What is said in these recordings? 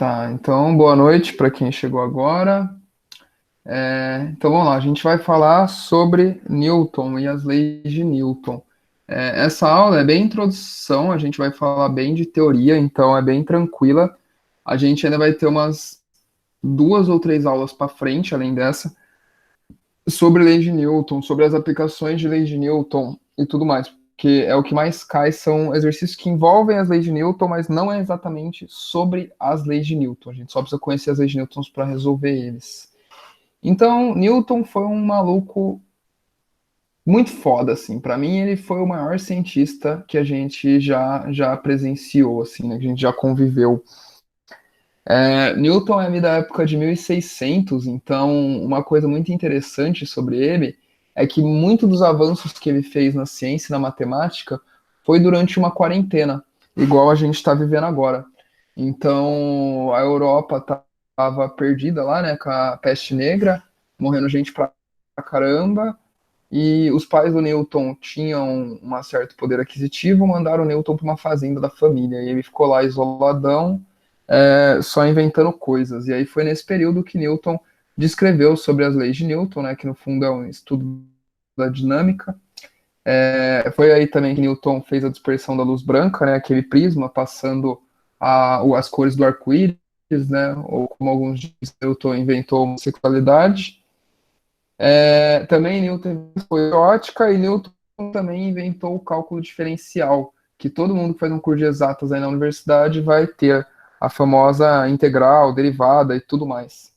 Tá, então boa noite para quem chegou agora. Então vamos lá, a gente vai falar sobre Newton e as leis de Newton. Essa aula é bem introdução, a gente vai falar bem de teoria, então é bem tranquila. A gente ainda vai ter umas duas ou três aulas para frente, além dessa, sobre leis de Newton, sobre as aplicações de leis de Newton e tudo mais, porque é o que mais cai, são exercícios que envolvem as leis de Newton, mas não é exatamente sobre as leis de Newton. A gente só precisa conhecer as leis de Newton para resolver eles. Então, Newton foi um maluco muito foda, assim. Para mim, ele foi o maior cientista que a gente já presenciou, assim, né? Que a gente já conviveu. Newton é ali da época de 1600, então uma coisa muito interessante sobre ele é que muito dos avanços que ele fez na ciência e na matemática foi durante uma quarentena, igual a gente está vivendo agora. Então a Europa estava perdida lá, né, com a peste negra, morrendo gente pra caramba, e os pais do Newton tinham um certo poder aquisitivo, mandaram o Newton para uma fazenda da família, e ele ficou lá isoladão, só inventando coisas. E aí foi nesse período que Newton descreveu sobre as leis de Newton, né, que no fundo é um estudo da dinâmica. Foi aí também que Newton fez a dispersão da luz branca, né, aquele prisma passando as cores do arco-íris, né, ou como alguns dizem, Newton inventou a homossexualidade. Também Newton foi ótica e Newton também inventou o cálculo diferencial, que todo mundo que faz um curso de exatas aí na universidade vai ter a famosa integral, derivada e tudo mais.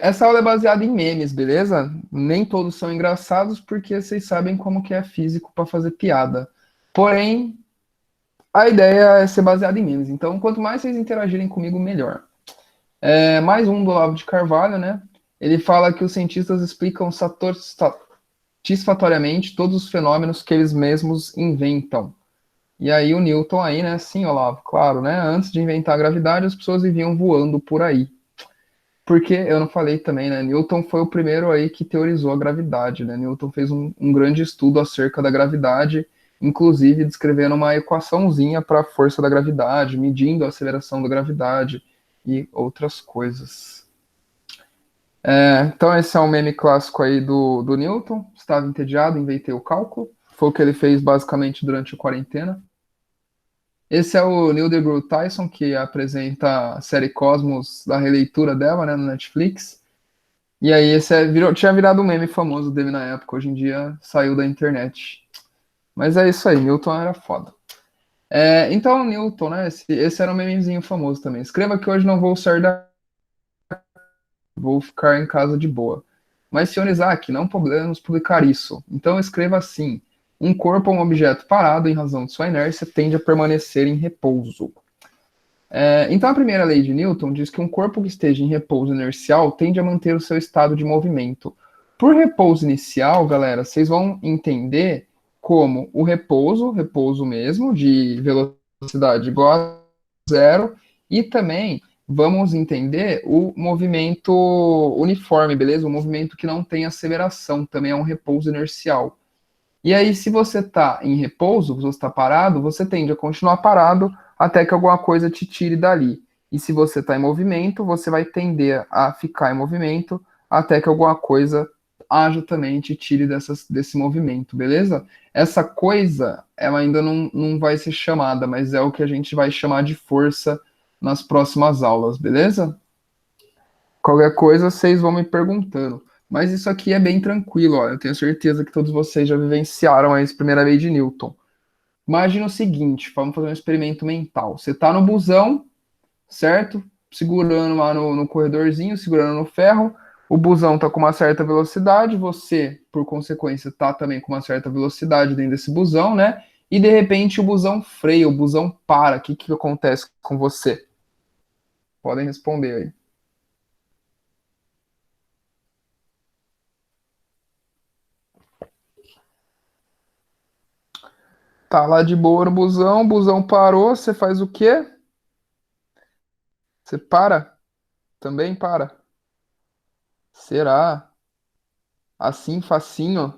Essa aula é baseada em memes, beleza? Nem todos são engraçados porque vocês sabem como que é físico para fazer piada. Porém, a ideia é ser baseada em memes. Então, quanto mais vocês interagirem comigo, melhor. Mais um do Olavo de Carvalho, né? Ele fala que os cientistas explicam satisfatoriamente todos os fenômenos que eles mesmos inventam. E aí o Newton aí, né? Sim, Olavo, claro, né? Antes de inventar a gravidade, as pessoas viviam voando por aí. Porque eu não falei também, né? Newton foi o primeiro aí que teorizou a gravidade, né? Newton fez um grande estudo acerca da gravidade, inclusive descrevendo uma equaçãozinha para a força da gravidade, medindo a aceleração da gravidade e outras coisas. Então esse é um meme clássico aí do Newton. Estava entediado, inventei o cálculo. Foi o que ele fez basicamente durante a quarentena. Esse é o Neil deGrasse Tyson, que apresenta a série Cosmos, da releitura dela, né, no Netflix. E aí esse tinha virado um meme famoso dele na época, hoje em dia saiu da internet. Mas é isso aí, Newton era foda. Então, Newton, né, esse era um memezinho famoso também. Escreva que hoje não vou sair vou ficar em casa de boa. Mas, senhor Isaac, não podemos publicar isso. Então escreva assim: um corpo ou um objeto parado em razão de sua inércia tende a permanecer em repouso. Então a primeira lei de Newton diz que um corpo que esteja em repouso inercial tende a manter o seu estado de movimento. Por repouso inicial, galera, vocês vão entender como o repouso mesmo, de velocidade igual a zero, e também vamos entender o movimento uniforme, beleza? O movimento que não tem aceleração, também é um repouso inercial. E aí, se você está em repouso, se você está parado, você tende a continuar parado até que alguma coisa te tire dali. E se você está em movimento, você vai tender a ficar em movimento até que alguma coisa haja também te tire desse movimento, beleza? Essa coisa, ela ainda não vai ser chamada, mas é o que a gente vai chamar de força nas próximas aulas, beleza? Qualquer coisa, vocês vão me perguntando. Mas isso aqui é bem tranquilo, ó. Eu tenho certeza que todos vocês já vivenciaram a primeira lei de Newton. Imagina o seguinte, vamos fazer um experimento mental. Você está no busão, certo? Segurando lá no corredorzinho, segurando no ferro. O busão está com uma certa velocidade, você, por consequência, está também com uma certa velocidade dentro desse busão, né? E de repente o busão freia, o busão para. O que acontece com você? Podem responder aí. Tá lá de boa no busão, o busão parou, você faz o quê? Você para? Também para. Será? Assim, facinho?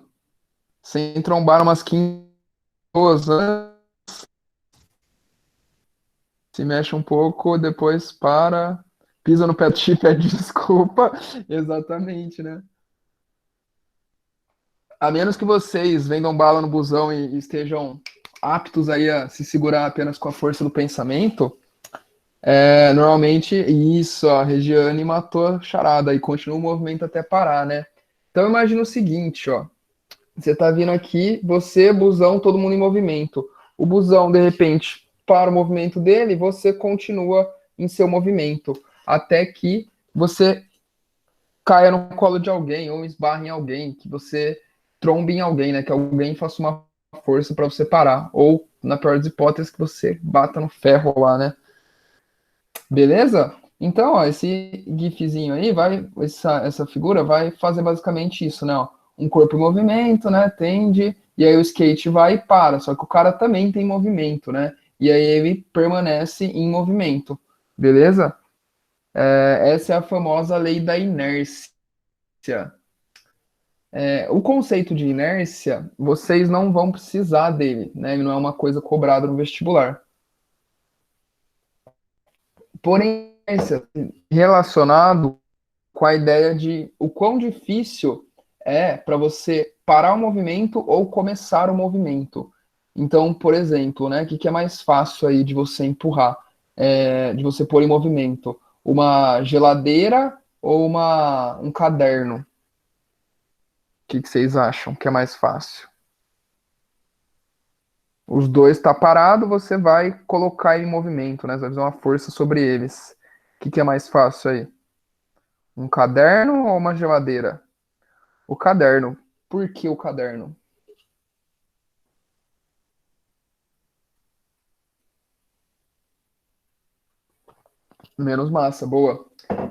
Sem trombar umas 15 pessoas, né? Se mexe um pouco, depois para, pisa no pé do chip, pede desculpa. Exatamente, né? A menos que vocês vendam bala no busão e estejam aptos aí a se segurar apenas com a força do pensamento, normalmente isso, a Regiane matou a charada e continua o movimento até parar, né? Então imagina o seguinte, ó. Você tá vindo aqui, você, busão, todo mundo em movimento. O busão, de repente, para o movimento dele, você continua em seu movimento, até que você caia no colo de alguém ou esbarre em alguém, que você trombe em alguém, né? Que alguém faça uma força para você parar. Ou, na pior das hipóteses, que você bata no ferro lá, né? Beleza? Então, ó, esse gifzinho aí vai, essa figura vai fazer basicamente isso, né? Ó, um corpo em movimento, né? Tende, e aí o skate vai e para. Só que o cara também tem movimento, né? E aí ele permanece em movimento. Beleza? Essa é a famosa lei da inércia. O conceito de inércia, vocês não vão precisar dele, né? Ele não é uma coisa cobrada no vestibular. Porém, inércia relacionado com a ideia de o quão difícil é para você parar o movimento ou começar o movimento. Então, por exemplo, né, o que é mais fácil aí de você empurrar, de você pôr em movimento? Uma geladeira ou um caderno? O que vocês acham que é mais fácil? Os dois está parado, você vai colocar em movimento, né? Você vai fazer uma força sobre eles. O que é mais fácil aí? Um caderno ou uma geladeira? O caderno. Por que o caderno? Menos massa, boa.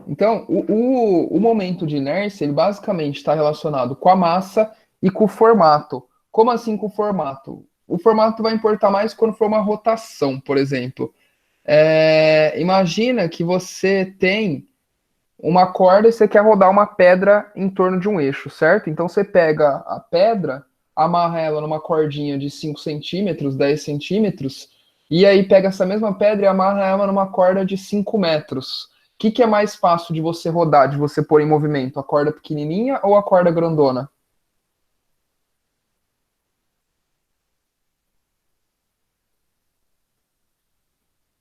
Então, o momento de inércia, ele basicamente está relacionado com a massa e com o formato. Como assim com o formato? O formato vai importar mais quando for uma rotação, por exemplo. Imagina que você tem uma corda e você quer rodar uma pedra em torno de um eixo, certo? Então você pega a pedra, amarra ela numa cordinha de 5 centímetros, 10 centímetros, e aí pega essa mesma pedra e amarra ela numa corda de 5 metros. O que é mais fácil de você rodar, de você pôr em movimento? A corda pequenininha ou a corda grandona?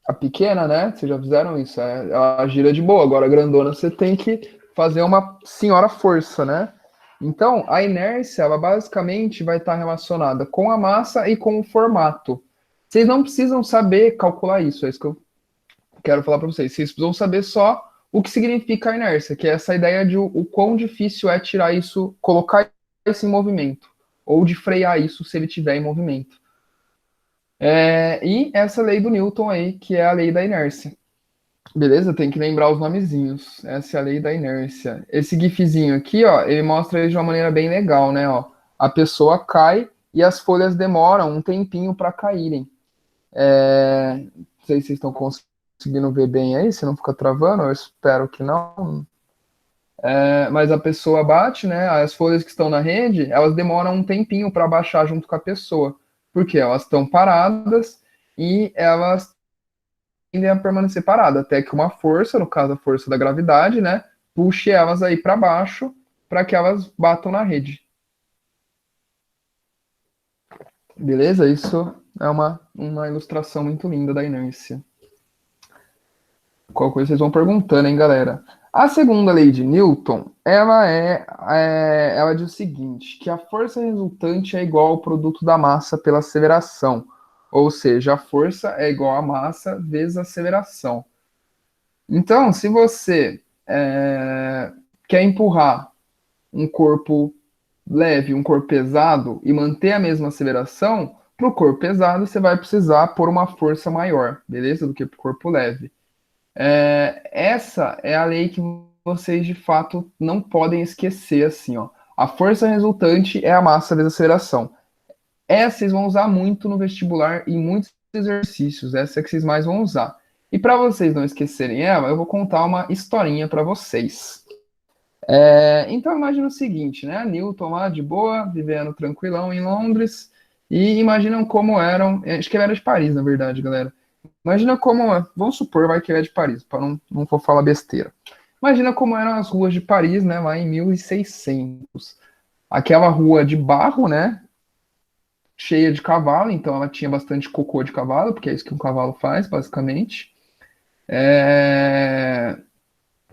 A pequena, né? Vocês já fizeram isso. Ela gira de boa. Agora a grandona você tem que fazer uma senhora força, né? Então, a inércia, ela basicamente vai estar relacionada com a massa e com o formato. Vocês não precisam saber calcular isso, é isso que eu quero falar para vocês. Vocês precisam saber só o que significa a inércia, que é essa ideia de o quão difícil é tirar isso, colocar isso em movimento, ou de frear isso se ele estiver em movimento. E essa lei do Newton aí, que é a lei da inércia. Beleza? Tem que lembrar os nomezinhos. Essa é a lei da inércia. Esse gifzinho aqui, ó, ele mostra ele de uma maneira bem legal, né? Ó, a pessoa cai e as folhas demoram um tempinho para caírem. Não sei se vocês estão conseguindo ver bem aí, se não fica travando, eu espero que não. Mas a pessoa bate, né? As folhas que estão na rede, elas demoram um tempinho para baixar junto com a pessoa. Porque elas estão paradas e elas tendem a permanecer paradas, até que uma força, no caso a força da gravidade, né, puxe elas aí para baixo para que elas batam na rede. Beleza? Isso é uma ilustração muito linda da inércia. Qual coisa vocês vão perguntando, hein, galera? A segunda lei de Newton, ela diz o seguinte, que a força resultante é igual ao produto da massa pela aceleração. Ou seja, a força é igual à massa vezes a aceleração. Então, se você quer empurrar um corpo leve, um corpo pesado e manter a mesma aceleração, para o corpo pesado você vai precisar pôr uma força maior, beleza? Do que para o corpo leve. Essa é a lei que vocês de fato não podem esquecer, assim, ó. A força resultante é a massa vezes a aceleração. Essa vocês vão usar muito no vestibular e em muitos exercícios. Essa é que vocês mais vão usar. E para vocês não esquecerem ela, eu vou contar uma historinha para vocês. Então imagina o seguinte, né? Newton lá de boa, vivendo tranquilão em Londres, e imaginam como eram. Acho que ele era de Paris, na verdade, galera. Imagina como, vamos supor, vai que ele é de Paris, para não for falar besteira. Imagina como eram as ruas de Paris, né, lá em 1600. Aquela rua de barro, né, cheia de cavalo, então ela tinha bastante cocô de cavalo, porque é isso que um cavalo faz, basicamente. É,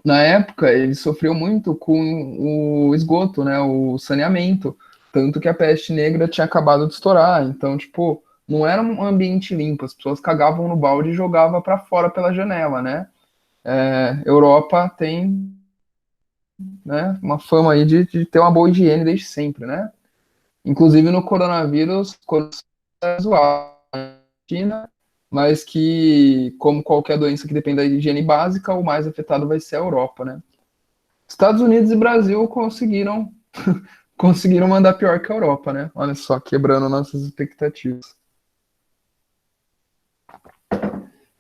Na época, ele sofreu muito com o esgoto, né, o saneamento, tanto que a peste negra tinha acabado de estourar. Então, tipo, não era um ambiente limpo, as pessoas cagavam no balde e jogavam para fora pela janela, né? Europa tem, né, uma fama aí de ter uma boa higiene desde sempre, né? Inclusive no coronavírus, quando é zoado, China, mas que, como qualquer doença que depende da higiene básica, o mais afetado vai ser a Europa, né? Estados Unidos e Brasil conseguiram mandar pior que a Europa, né? Olha só, quebrando nossas expectativas.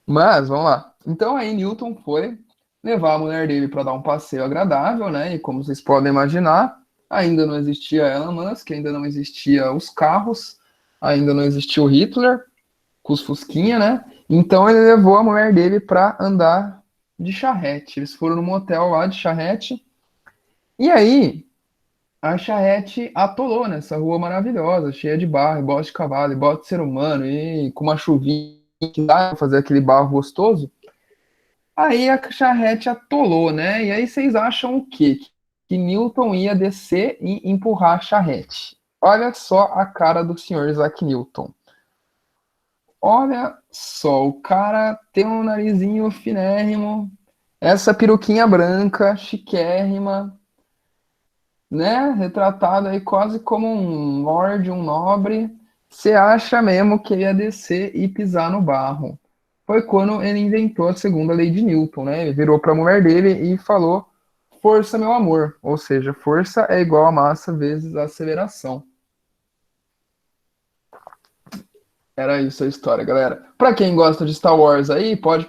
Mas, vamos lá. Então aí Newton foi levar a mulher dele para dar um passeio agradável, né? E como vocês podem imaginar, ainda não existia Elon Musk, ainda não existia os carros, ainda não existia o Hitler com os Fusquinha, né? Então ele levou a mulher dele para andar de charrete. Eles foram num motel lá de charrete. E aí a charrete atolou nessa rua maravilhosa, cheia de barro, e bosta de cavalo, e bosta de ser humano, e com uma chuvinha que dá pra fazer aquele barro gostoso. Aí a charrete atolou, né? E aí vocês acham o quê? Que Newton ia descer e empurrar a charrete. Olha só a cara do senhor Isaac Newton. Olha só, o cara tem um narizinho finérrimo, essa peruquinha branca, chiquérrima, né? Retratado aí quase como um lord, um nobre. Você acha mesmo que ele ia descer e pisar no barro? Foi quando ele inventou a segunda lei de Newton, né? Ele virou para a mulher dele e falou: força, meu amor. Ou seja, força é igual a massa vezes a aceleração. Era isso a história, galera. Para quem gosta de Star Wars aí, pode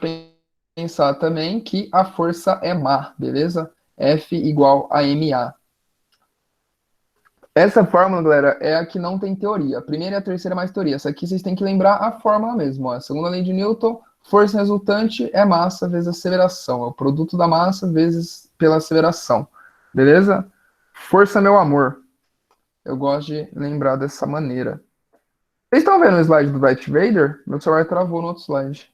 pensar também que a força é má, beleza? F igual a ma. Essa fórmula, galera, é a que não tem teoria. A primeira e a terceira é mais teoria. Essa aqui vocês têm que lembrar a fórmula mesmo. Ó. A segunda lei de Newton, força resultante é massa vezes aceleração. É o produto da massa vezes pela aceleração. Beleza? Força, meu amor. Eu gosto de lembrar dessa maneira. Vocês estão vendo o slide do Darth Vader? Meu celular travou no outro slide.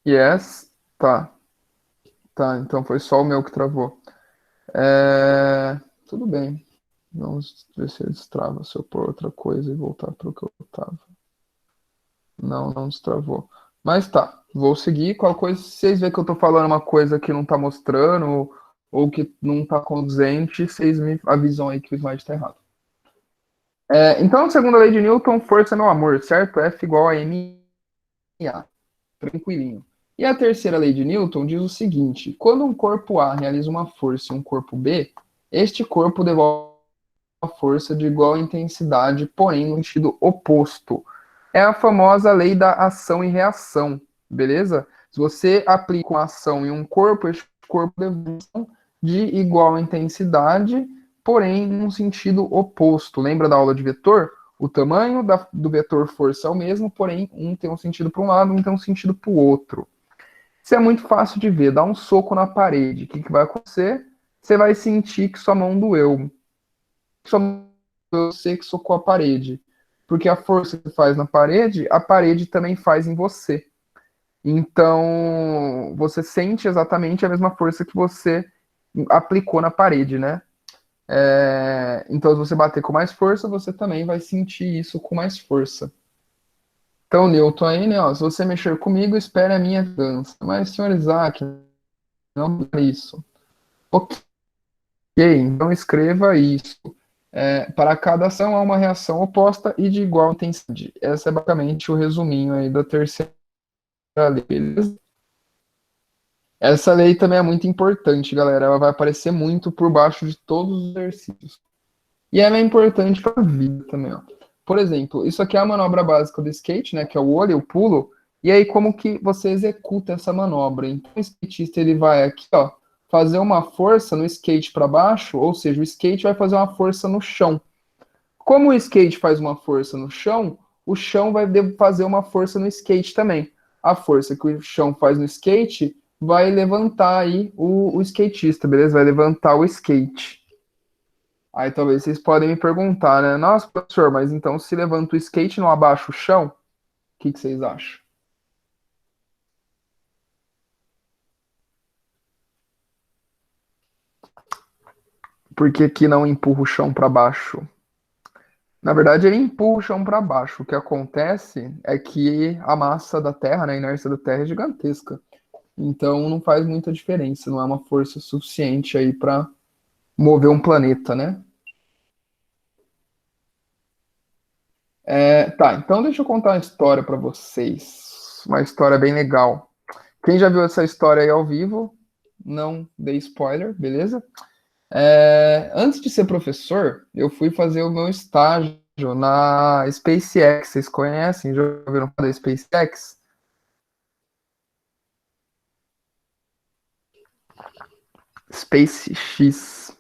Yes. Tá. Tá, então foi só o meu que travou. Tudo bem. Vamos ver se ele destrava. Se eu pôr outra coisa e voltar para o que eu tava. Não, não destravou. Mas tá, vou seguir. Qual coisa, se vocês verem que eu tô falando uma coisa que não tá mostrando ou que não tá condizente, vocês me avisam aí que o slide tá errado. Então, segunda lei de Newton, força é meu amor, certo? F igual a ma. Tranquilinho. E a terceira lei de Newton diz o seguinte: quando um corpo A realiza uma força em um corpo B, este corpo devolve uma força de igual intensidade, porém no sentido oposto. É a famosa lei da ação e reação, beleza? Se você aplica uma ação em um corpo, esse corpo devolve de igual intensidade, porém num sentido oposto. Lembra da aula de vetor? O tamanho do vetor força é o mesmo, porém um tem um sentido para um lado, um tem um sentido para o outro. Isso é muito fácil de ver. Dá um soco na parede. O que vai acontecer? Você vai sentir que sua mão doeu. Você que socou a parede. Porque a força que faz na parede, a parede também faz em você. Então, você sente exatamente a mesma força que você aplicou na parede, né? Então, se você bater com mais força, você também vai sentir isso com mais força. Então, Newton aí, né? Ó, se você mexer comigo, espere a minha dança. Mas, senhor Isaac, não é isso. Ok, então escreva isso. Para cada ação há uma reação oposta e de igual intensidade. Essa é basicamente o resuminho aí da terceira lei, beleza? Essa lei também é muito importante, galera. Ela vai aparecer muito por baixo de todos os exercícios. E ela é importante para a vida também, ó. Por exemplo, isso aqui é a manobra básica do skate, né? Que é o olho, o pulo. E aí, como que você executa essa manobra? Então, o skatista ele vai aqui, ó, fazer uma força no skate para baixo, ou seja, o skate vai fazer uma força no chão. Como o skate faz uma força no chão, o chão vai fazer uma força no skate também. A força que o chão faz no skate vai levantar aí o skatista, beleza? Vai levantar o skate. Aí talvez vocês podem me perguntar, né? Nossa, professor, mas então se levanta o skate e não abaixa o chão, o que vocês acham? Por que que não empurra o chão para baixo? Na verdade, ele empurra o chão para baixo. O que acontece é que a massa da Terra, né, a inércia da Terra é gigantesca. Então não faz muita diferença, não é uma força suficiente aí para mover um planeta, né? Tá, então deixa eu contar uma história para vocês. Uma história bem legal. Quem já viu essa história aí ao vivo, não dei spoiler, beleza? Antes de ser professor, eu fui fazer o meu estágio na SpaceX. Vocês conhecem? Já ouviram falar da SpaceX? SpaceX.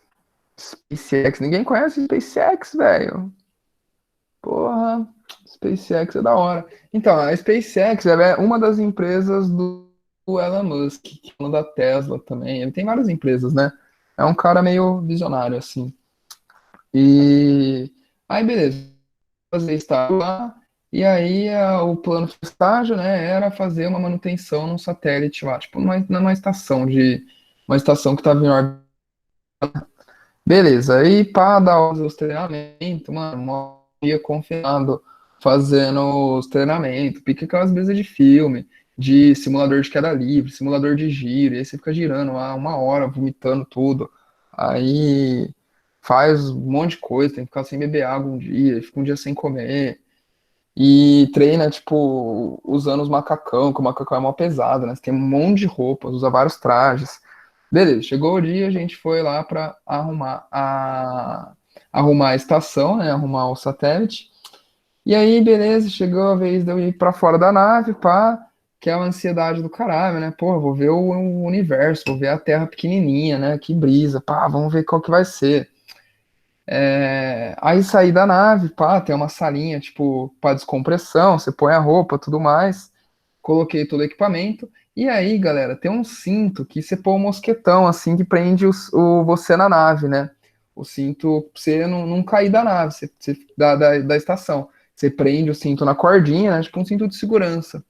SpaceX. Ninguém conhece SpaceX, velho. Porra, SpaceX é da hora. Então, a SpaceX é uma das empresas do Elon Musk, que é uma da Tesla também. Ele tem várias empresas, né? É um cara meio visionário, assim. E aí, beleza, fazer estágio lá. E aí, o plano de estágio, né, era fazer uma manutenção num satélite lá, tipo, numa estação uma estação que estava em órbita. Beleza, aí pá, dar os treinamentos, mano, uma dia confinado, fazendo os treinamentos, pique aquelas mesas de filme, de simulador de queda livre, simulador de giro, e aí você fica girando lá 1 hora, vomitando tudo. Aí faz um monte de coisa, tem que ficar sem beber água um dia, fica um dia sem comer. E treina, tipo, usando os macacão, que o macacão é mó pesado, né? Você tem um monte de roupas, usa vários trajes. Beleza, chegou o dia, a gente foi lá para arrumar a estação, né? Arrumar o satélite. E aí, beleza, chegou a vez de eu ir para fora da nave, pá, que é uma ansiedade do caralho, né? Pô, vou ver o universo, vou ver a Terra pequenininha, né? Que brisa, pá, vamos ver qual que vai ser. Aí saí da nave, pá, tem uma salinha, tipo, para descompressão, você põe a roupa, tudo mais. Coloquei todo o equipamento. E aí, galera, tem um cinto que você põe um mosquetão, assim, que prende você na nave, né? O cinto pra você não cair da nave, da estação. Você prende o cinto na cordinha, né? Tipo um cinto de segurança.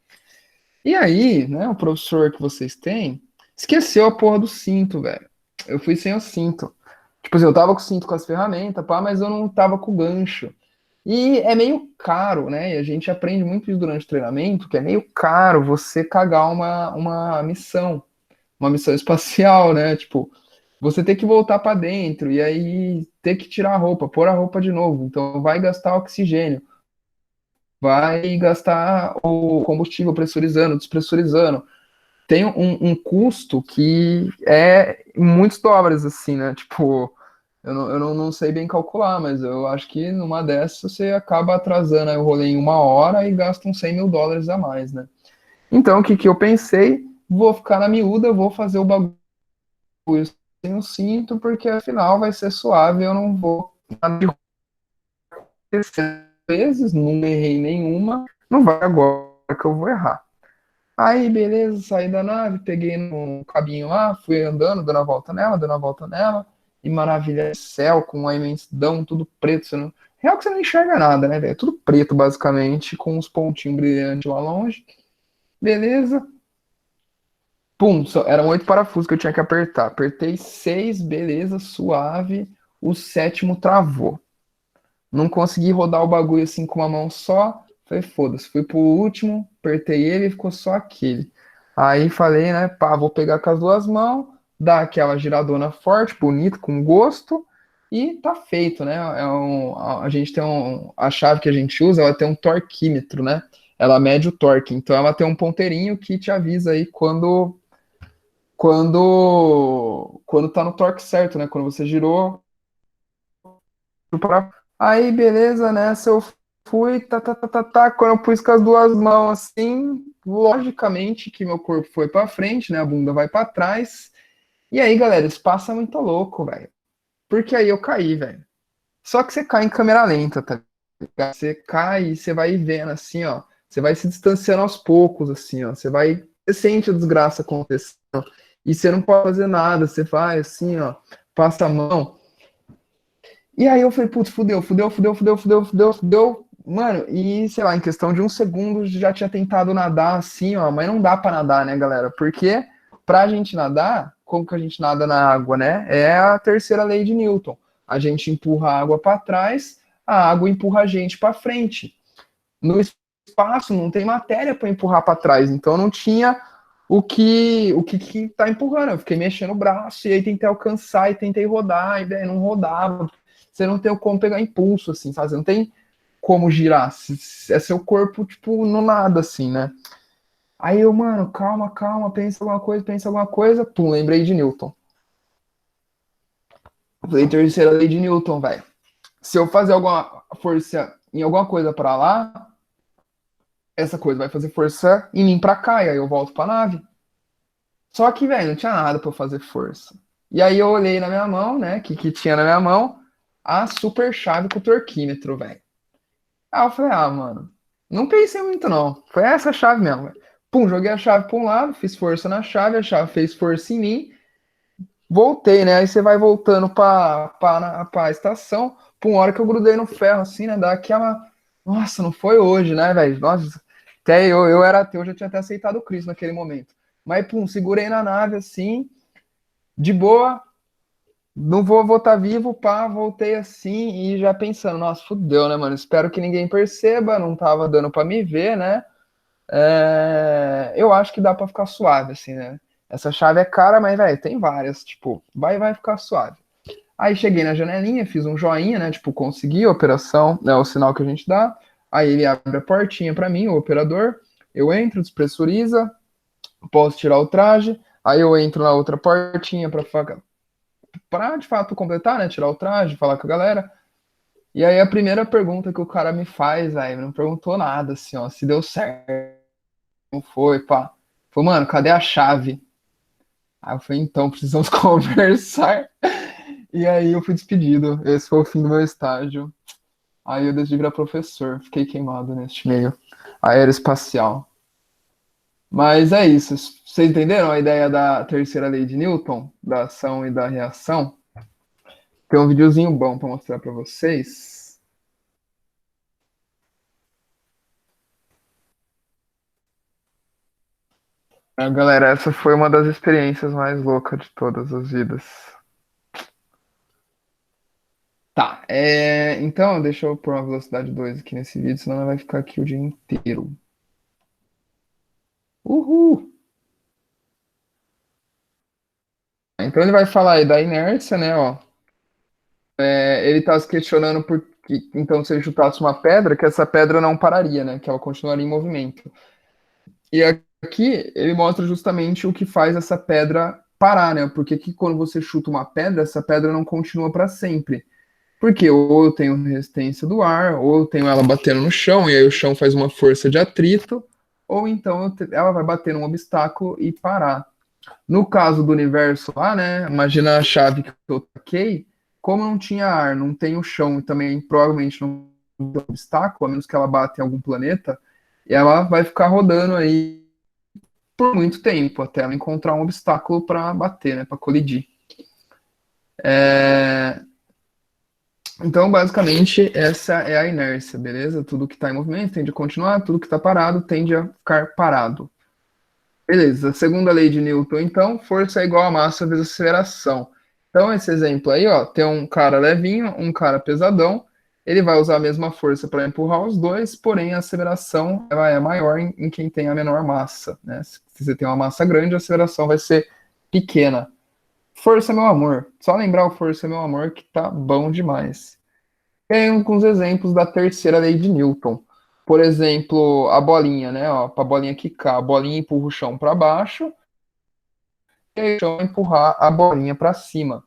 E aí, né, o professor que vocês têm esqueceu a porra do cinto, velho. Eu fui sem o cinto. Tipo assim, eu tava com o cinto com as ferramentas, pá, mas eu não tava com o gancho. E é meio caro, né? E a gente aprende muito isso durante o treinamento, que é meio caro você cagar uma missão espacial, né? Tipo, você ter que voltar para dentro e aí ter que tirar a roupa, pôr a roupa de novo. Então vai gastar oxigênio, vai gastar o combustível pressurizando, despressurizando. Tem um custo que é muitos dólares, assim, né? Tipo, eu não sei bem calcular, mas eu acho que numa dessas você acaba atrasando aí o rolê em 1 hora e gasta uns US$ 100.000 a mais, né? Então, o que que eu pensei? Vou ficar na miúda, vou fazer o bagulho sem o cinto, porque afinal vai ser suave, eu não vou acontecer vezes, não errei nenhuma, não vai agora que eu vou errar. Aí, beleza, saí da nave, peguei no cabinho lá, fui andando, dando a volta nela, e maravilha, céu com uma imensidão, tudo preto. Real que você não enxerga nada, né, velho? Tudo preto, basicamente, com uns pontinhos brilhantes lá longe. Beleza. Pum, eram 8 parafusos que eu tinha que apertar. Apertei 6, beleza, suave. O sétimo travou. Não consegui rodar o bagulho assim com uma mão só. Falei, foda-se. Fui pro último, apertei ele e ficou só aquele. Aí falei, né, pá, vou pegar com as duas mãos, dar aquela giradona forte, bonita, com gosto, e tá feito, né? A gente tem a chave que a gente usa, ela tem um torquímetro, né? Ela mede o torque, então ela tem um ponteirinho que te avisa aí quando tá no torque certo, né? Quando você girou para. Aí, beleza, nessa eu fui, tá. Quando eu pus com as duas mãos assim, logicamente que meu corpo foi para frente, né? A bunda vai para trás. E aí, galera, esse passo é muito louco, velho. Porque aí eu caí, velho. Só que você cai em câmera lenta, tá ligado? Você cai e você vai vendo assim, ó. Você vai se distanciando aos poucos, assim, ó. Você sente a desgraça acontecendo. E você não pode fazer nada. Você vai assim, ó. Passa a mão. E aí eu falei, putz, fudeu, fudeu, fudeu, fudeu, fudeu, fudeu, fudeu. Mano, e sei lá, em questão de um segundo já tinha tentado nadar assim, ó. Mas não dá pra nadar, né, galera? Porque pra gente nadar, como que a gente nada na água, né? É a terceira lei de Newton. A gente empurra a água para trás, a água empurra a gente para frente. No espaço não tem matéria para empurrar para trás, então não tinha o que tá empurrando. Eu fiquei mexendo o braço e aí tentei alcançar e tentei rodar e daí não rodava. Você não tem como pegar impulso assim, sabe? Você não tem como girar. É seu corpo tipo no nada assim, né? Aí eu, mano, calma, calma, pensa alguma coisa, pum, lembrei de Newton. Falei, terceira lei de Newton, velho. Se eu fazer alguma força em alguma coisa para lá, essa coisa vai fazer força em mim para cá, e aí eu volto para nave. Só que, velho, não tinha nada para fazer força. E aí eu olhei na minha mão, né, que tinha na minha mão, a super chave com o torquímetro, velho. Aí eu falei, ah, mano, não pensei muito não. Foi essa chave mesmo, velho. Pum, joguei a chave para um lado, fiz força na chave, a chave fez força em mim, voltei, né? Aí você vai voltando pra estação. Por uma hora que eu grudei no ferro, assim, né? Dá aquela. Nossa, não foi hoje, né, velho? Nossa, até eu era ateu, já tinha até aceitado o Cristo naquele momento. Mas, pum, segurei na nave, assim, de boa. Não vou estar vivo, pá, voltei assim e já pensando, nossa, fudeu, né, mano? Espero que ninguém perceba, não tava dando pra me ver, né? Eu acho que dá pra ficar suave, assim, né? Essa chave é cara, mas, velho, tem várias, tipo, vai ficar suave. Aí cheguei na janelinha, fiz um joinha, né? Tipo, consegui a operação, é o sinal que a gente dá. Aí ele abre a portinha para mim, o operador. Eu entro, despressuriza, posso tirar o traje. Aí eu entro na outra portinha para de fato completar, né? Tirar o traje, falar com a galera. E aí a primeira pergunta que o cara me faz, aí não perguntou nada, assim, ó, se deu certo, não foi, pá. Falei, mano, cadê a chave? Aí eu falei, então, precisamos conversar. E aí eu fui despedido. Esse foi o fim do meu estágio. Aí eu decidi virar professor. Fiquei queimado neste meio aeroespacial. Mas é isso. Vocês entenderam a ideia da terceira lei de Newton? Da ação e da reação? Tem um videozinho bom para mostrar para vocês. Galera, essa foi uma das experiências mais loucas de todas as vidas. Tá, então deixa eu pôr uma velocidade 2 aqui nesse vídeo, senão vai ficar aqui o dia inteiro. Uhul! Então ele vai falar aí da inércia, né, ó. Ele está se questionando por que, então, se ele chutasse uma pedra, que essa pedra não pararia, né? Que ela continuaria em movimento. E aqui ele mostra justamente o que faz essa pedra parar, né? Porque que quando você chuta uma pedra, essa pedra não continua para sempre. Porque ou eu tenho resistência do ar, ou eu tenho ela batendo no chão, e aí o chão faz uma força de atrito, ou então ela vai bater num obstáculo e parar. No caso do universo lá, né? Imagina a chave que eu taquei, como não tinha ar, não tem o chão e também provavelmente não tem obstáculo, a menos que ela bata em algum planeta, e ela vai ficar rodando aí por muito tempo até ela encontrar um obstáculo para bater, né? Para colidir. É... Então, basicamente, essa é a inércia, beleza? Tudo que está em movimento tende a continuar, tudo que está parado tende a ficar parado. Beleza, a segunda lei de Newton, então, força é igual a massa vezes aceleração. Então, esse exemplo aí, ó, tem um cara levinho, um cara pesadão, ele vai usar a mesma força para empurrar os dois, porém a aceleração ela é maior em quem tem a menor massa, né? Se você tem uma massa grande, a aceleração vai ser pequena. Força, meu amor. Só lembrar o força, meu amor, que tá bom demais. Tem alguns exemplos da terceira lei de Newton. Por exemplo, a bolinha, né? Ó, para a bolinha quicar, a bolinha empurra o chão para baixo e aí o chão empurrar a bolinha para cima.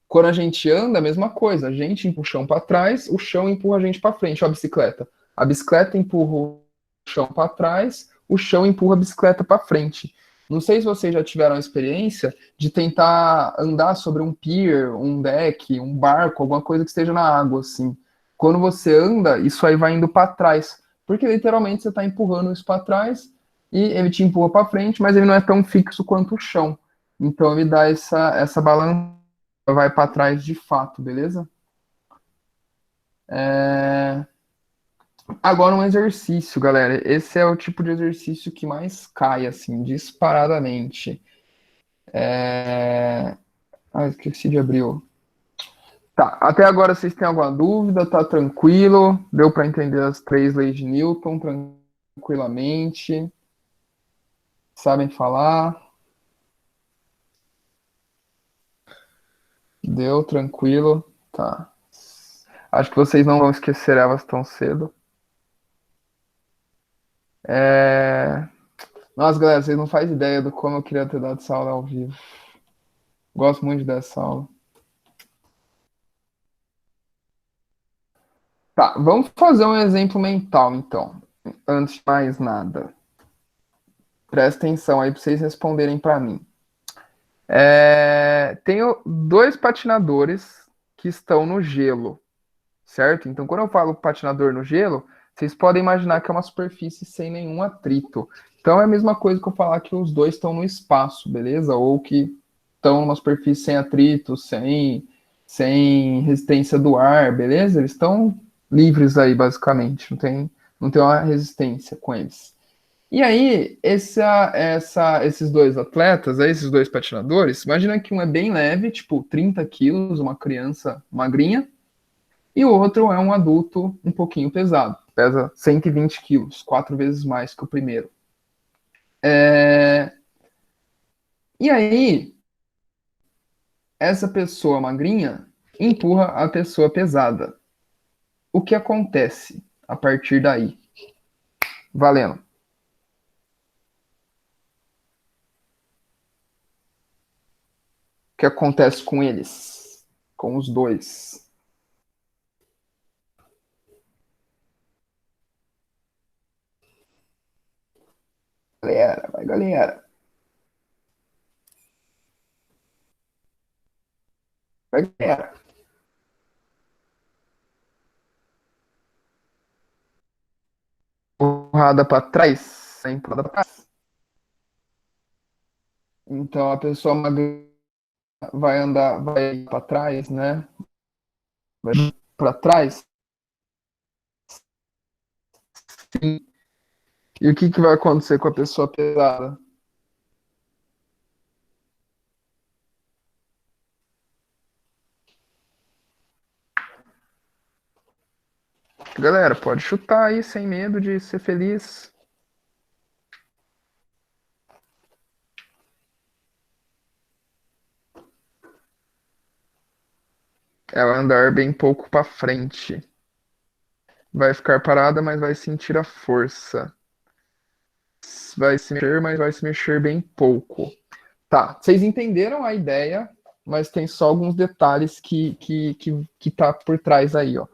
Quando a gente anda, a mesma coisa. A gente empurra o chão para trás, o chão empurra a gente para frente. Ó, a bicicleta. A bicicleta empurra o chão para trás, o chão empurra a bicicleta para frente. Não sei se vocês já tiveram a experiência de tentar andar sobre um pier, um deck, um barco, alguma coisa que esteja na água, assim. Quando você anda, isso aí vai indo para trás, porque literalmente você está empurrando isso para trás e ele te empurra para frente, mas ele não é tão fixo quanto o chão. Então ele dá essa balança, vai para trás de fato, beleza? É... Agora um exercício, galera. Esse é o tipo de exercício que mais cai, assim, disparadamente. Ah, esqueci de abrir. Tá, até agora vocês têm alguma dúvida? Tá tranquilo? Deu para entender as três leis de Newton tranquilamente? Sabem falar? Deu, tranquilo? Tá. Acho que vocês não vão esquecer elas tão cedo. É... Nossa, galera, vocês não fazem ideia do como eu queria ter dado essa aula ao vivo. Gosto muito dessa aula. Tá, vamos fazer um exemplo mental, então. Antes de mais nada. Presta atenção aí para vocês responderem para mim. Tenho dois patinadores que estão no gelo, certo? Então, quando eu falo patinador no gelo, vocês podem imaginar que é uma superfície sem nenhum atrito. Então, é a mesma coisa que eu falar que os dois estão no espaço, beleza? Ou que estão numa superfície sem atrito, sem resistência do ar, beleza? Eles estão livres aí, basicamente. Não tem uma resistência com eles. E aí, esses dois atletas, esses dois patinadores, imagina que um é bem leve, tipo 30 quilos, uma criança magrinha, e o outro é um adulto um pouquinho pesado, pesa 120 quilos, 4 vezes mais que o primeiro. E aí, essa pessoa magrinha empurra a pessoa pesada. O que acontece a partir daí? Valendo. O que acontece com eles? Com os dois? Galera, vai galera. Vai galera. Empurrada para trás, é empurrada para trás. Então a pessoa magra vai andar, vai para trás, né? Vai para trás. Sim. E o que que vai acontecer com a pessoa pesada? Galera, pode chutar aí sem medo de ser feliz. Ela andar bem pouco para frente. Vai ficar parada, mas vai sentir a força. Vai se mexer, mas vai se mexer bem pouco. Tá, vocês entenderam a ideia, mas tem só alguns detalhes que tá por trás aí, ó.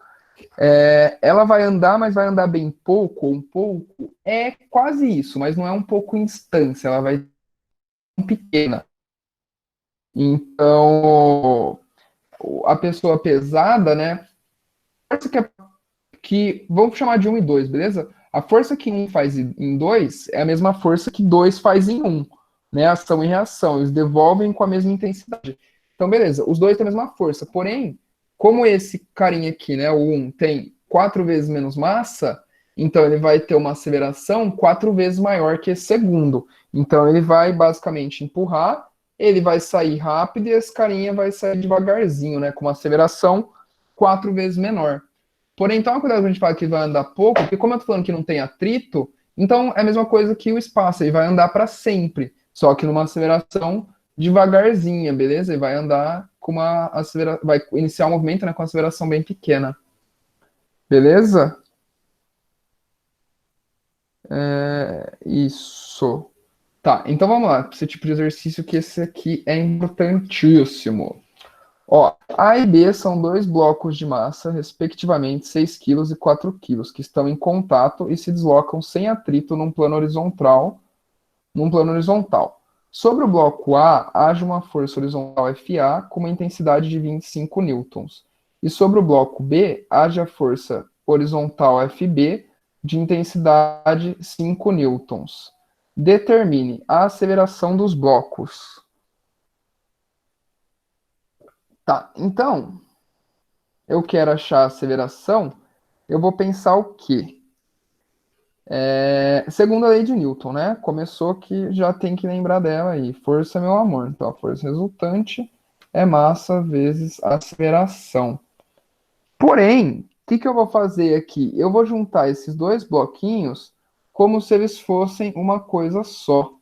Ela vai andar, mas vai andar bem pouco, ou um pouco. É quase isso, mas não é um pouco em instância, ela vai ser pequena. Então, a pessoa pesada, né? A força vamos chamar de um e dois, beleza? A força que um faz em dois é a mesma força que dois faz em um, né? Ação e reação, eles devolvem com a mesma intensidade. Então, beleza, os dois têm a mesma força, porém, como esse carinha aqui, né, o um, tem 4 vezes menos massa, então ele vai ter uma aceleração 4 vezes maior que esse segundo. Então ele vai basicamente empurrar, ele vai sair rápido e esse carinha vai sair devagarzinho, né, com uma aceleração 4 vezes menor. Porém, então, a cuidado que a gente fala que vai andar pouco, porque como eu tô falando que não tem atrito, então é a mesma coisa que o espaço, ele vai andar para sempre, só que numa aceleração devagarzinha, beleza? Ele vai andar com uma aceleração, vai iniciar o movimento, né, com uma aceleração bem pequena. Beleza? Isso. Tá, então vamos lá, esse tipo de exercício que esse aqui é importantíssimo. Ó, A e B são dois blocos de massa, respectivamente 6 quilos e 4 quilos, que estão em contato e se deslocam sem atrito num plano horizontal. Sobre o bloco A, haja uma força horizontal FA com uma intensidade de 25 newtons. E sobre o bloco B, haja força horizontal FB de intensidade 5 newtons. Determine a aceleração dos blocos. Tá, então, eu quero achar a aceleração, eu vou pensar o quê? Segundo a lei de Newton, né? Começou que já tem que lembrar dela aí. Força, meu amor. Então, a força resultante é massa vezes aceleração. Porém, o que que eu vou fazer aqui? Eu vou juntar esses dois bloquinhos como se eles fossem uma coisa só.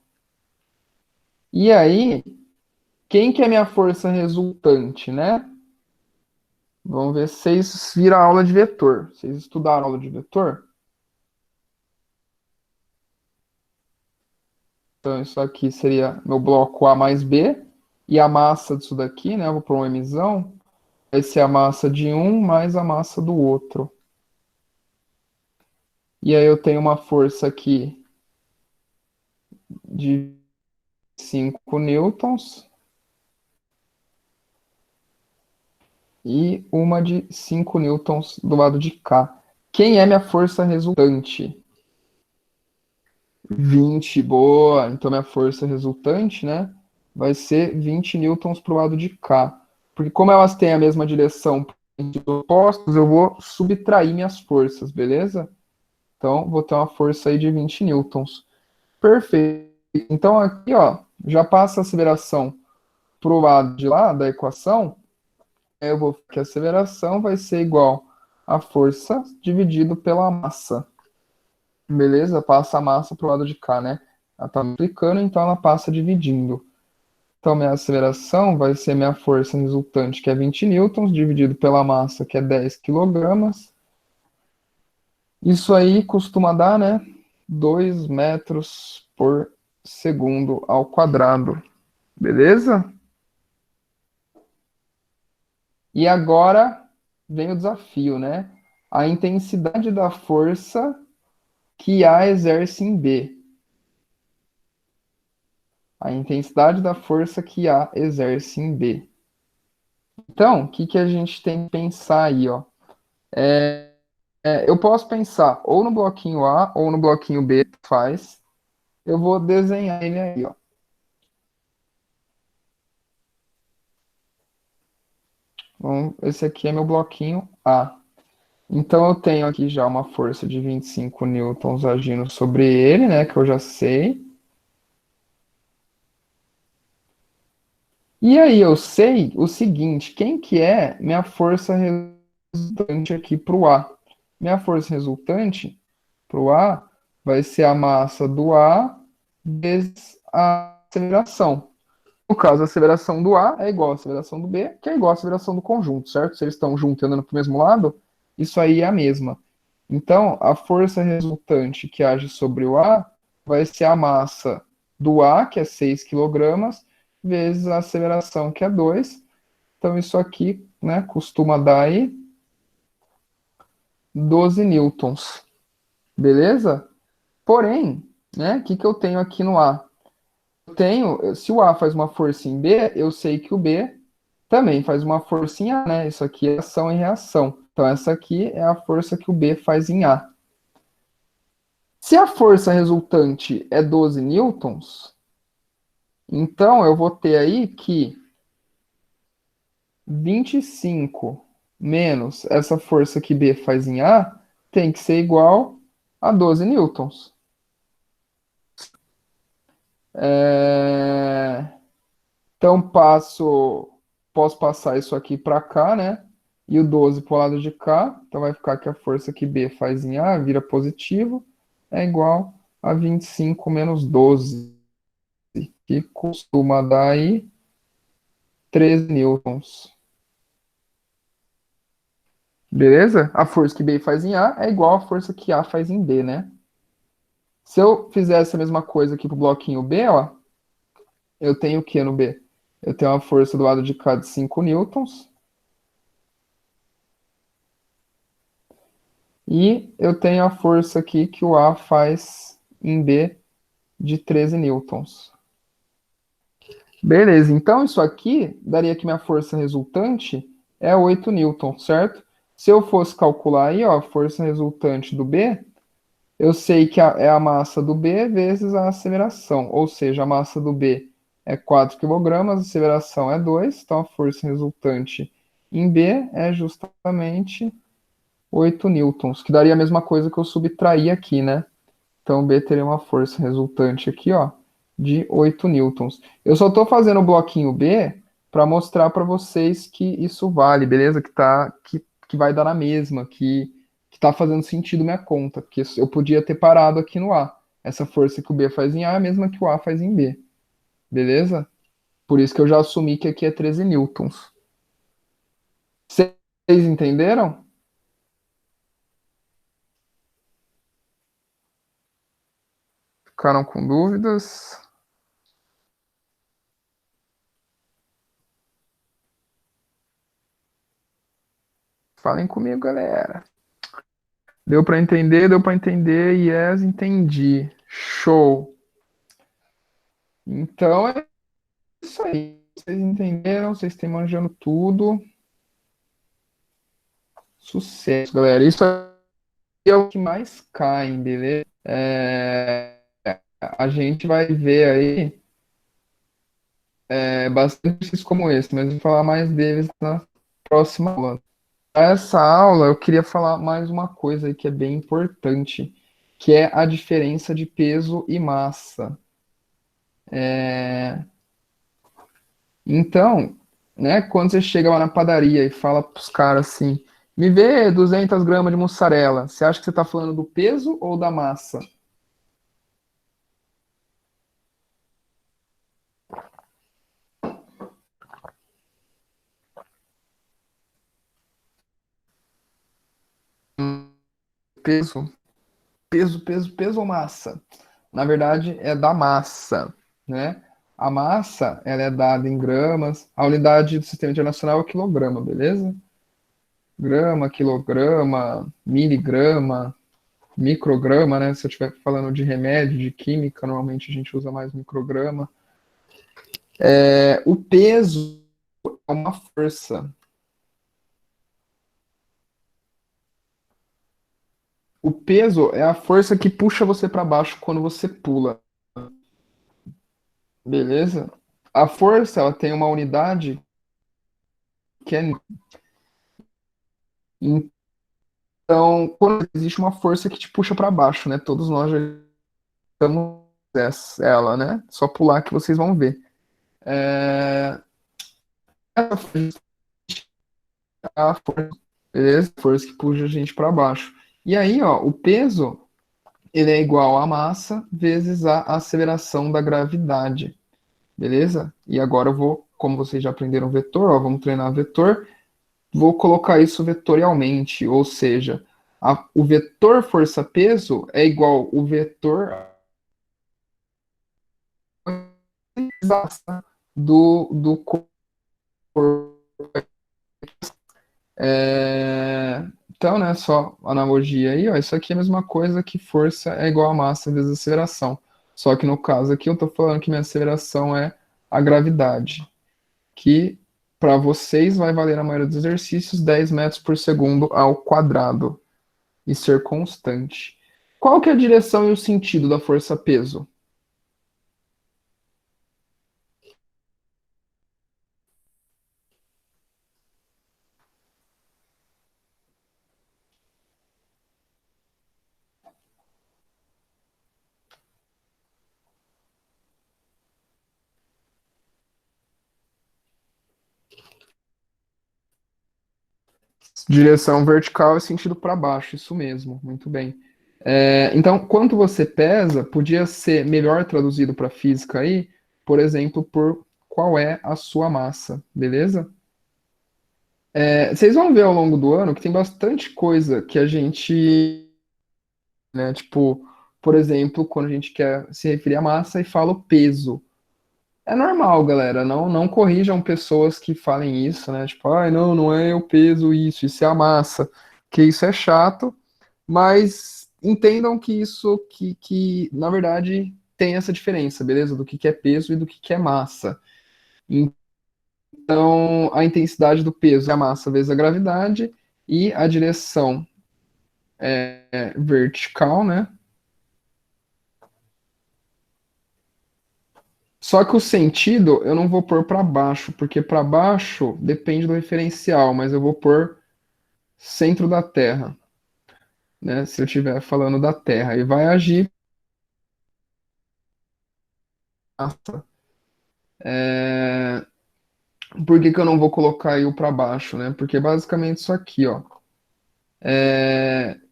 E aí, quem que é minha força resultante, né? Vamos ver se vocês viram a aula de vetor. Vocês estudaram a aula de vetor? Então, isso aqui seria meu bloco A mais B. E a massa disso daqui, né? Eu vou pôr uma emissão. Vai ser a massa de um mais a massa do outro. E aí eu tenho uma força aqui de 5 newtons e uma de 5 newtons do lado de cá. Quem é minha força resultante? 20, boa. Então minha força resultante, né, vai ser 20 newtons para o lado de cá. Porque como elas têm a mesma direção opostos, eu vou subtrair minhas forças, beleza? Então vou ter uma força aí de 20 newtons. Perfeito. Então aqui, ó, já passa a aceleração para o lado de lá da equação. Eu vou que a aceleração vai ser igual a força dividido pela massa. Beleza? Passa a massa para o lado de cá, né? Ela está multiplicando, então ela passa dividindo. Então, minha aceleração vai ser minha força resultante, que é 20 newtons, dividido pela massa, que é 10 quilogramas. Isso aí costuma dar, né? 2 metros por segundo ao quadrado. Beleza? E agora vem o desafio, né? A intensidade da força que A exerce em B. A intensidade da força que A exerce em B. Então, o que que a gente tem que pensar aí, ó? Eu posso pensar ou no bloquinho A ou no bloquinho B, faz. Eu vou desenhar ele aí, ó. Bom, esse aqui é meu bloquinho A. Então, eu tenho aqui já uma força de 25 newtons agindo sobre ele, né? Que eu já sei. E aí eu sei o seguinte, quem que é minha força resultante aqui para o A? Minha força resultante para o A vai ser a massa do A vezes a aceleração. No caso, a aceleração do A é igual à aceleração do B, que é igual à aceleração do conjunto, certo? Se eles estão juntos e andando para o mesmo lado, isso aí é a mesma. Então, a força resultante que age sobre o A vai ser a massa do A, que é 6 quilogramas, vezes a aceleração, que é 2. Então, isso aqui, né, costuma dar aí 12 newtons. Beleza? Porém, né, o que, que eu tenho aqui no A? Eu tenho, se o A faz uma força em B, eu sei que o B também faz uma força em A, né? Isso aqui é ação e reação. Então, essa aqui é a força que o B faz em A. Se a força resultante é 12 newtons, então eu vou ter aí que 25 menos essa força que B faz em A tem que ser igual a 12 newtons. Então posso passar isso aqui para cá, né? E o 12 para o lado de cá. Então vai ficar que a força que B faz em A vira positivo, é igual a 25 menos 12, que costuma dar aí 13 newtons. Beleza? A força que B faz em A é igual à força que A faz em B, né? Se eu fizesse a mesma coisa aqui pro bloquinho B, ó, eu tenho o que no B? Eu tenho uma força do lado de cá de 5 newtons e eu tenho a força aqui que o A faz em B de 13 newtons. Beleza, então isso aqui daria que minha força resultante é 8 newtons, certo? Se eu fosse calcular aí, ó, a força resultante do B, eu sei que é a massa do B vezes a aceleração, ou seja, a massa do B é 4 quilogramas, a aceleração é 2, então a força resultante em B é justamente 8 newtons, que daria a mesma coisa que eu subtraí aqui, né? Então B teria uma força resultante aqui, ó, de 8 newtons. Eu só estou fazendo o bloquinho B para mostrar para vocês que isso vale, beleza? Que vai dar na mesma, que tá fazendo sentido minha conta, porque eu podia ter parado aqui no A. Essa força que o B faz em A é a mesma que o A faz em B, beleza? Por isso que eu já assumi que aqui é 13 newtons. Vocês entenderam? Ficaram com dúvidas? Falem comigo, galera. Deu para entender? Deu para entender? Yes, entendi. Show. Então é isso aí. Vocês entenderam? Vocês estão manjando tudo. Sucesso, galera. Isso é o que mais cai, beleza? A gente vai ver aí bastante exercícios como esse, mas eu vou falar mais deles na próxima aula. Essa aula eu queria falar mais uma coisa aí que é bem importante, que é a diferença de peso e massa. Então, né, quando você chega lá na padaria e fala pros caras assim, me vê 200 gramas de mussarela, você acha que você tá falando do peso ou da massa? Peso, peso ou massa? Na verdade, é da massa, né? A massa, ela é dada em gramas, a unidade do sistema internacional é quilograma, beleza? Grama, quilograma, miligrama, micrograma, né? Se eu estiver falando de remédio, de química, normalmente a gente usa mais micrograma. O peso é uma força. O peso é a força que puxa você para baixo quando você pula, beleza? A força, ela tem uma unidade que é. Então, quando existe uma força que te puxa para baixo, né? Todos nós já estamos ela, né? Só pular que vocês vão ver. É... Essa força é a força, beleza? Força que puxa a gente para baixo. E aí, ó, o peso ele é igual à massa vezes a aceleração da gravidade. Beleza? E agora eu vou, como vocês já aprenderam vetor, ó, vamos treinar vetor, vou colocar isso vetorialmente, ou seja, o vetor força-peso é igual o vetor do corpo. Então, né, só analogia aí, ó, isso aqui é a mesma coisa que força é igual a massa vezes aceleração. Só que no caso aqui eu estou falando que minha aceleração é a gravidade, que para vocês vai valer na maioria dos exercícios 10 metros por segundo ao quadrado e ser constante. Qual que é a direção e o sentido da força-peso? Direção vertical é sentido para baixo, isso mesmo, muito bem. Então, quanto você pesa, podia ser melhor traduzido para física aí, por exemplo, por qual é a sua massa, beleza? Vocês vão ver ao longo do ano que tem bastante coisa que a gente, né, tipo, por exemplo, quando a gente quer se referir à massa e fala o peso. É normal, galera. Não corrijam pessoas que falem isso, né? Tipo, ai, não, não é o peso isso é a massa. Que isso é chato, mas entendam que isso, na verdade, tem essa diferença, beleza? Do que é peso e do que é massa. Então, a intensidade do peso é a massa vezes a gravidade, e a direção é vertical, né? Só que o sentido eu não vou pôr para baixo, porque para baixo depende do referencial, mas eu vou pôr centro da Terra, né? Se eu estiver falando da Terra, e vai agir. É... Por que que eu não vou colocar aí o para baixo, né? Porque basicamente isso aqui, ó.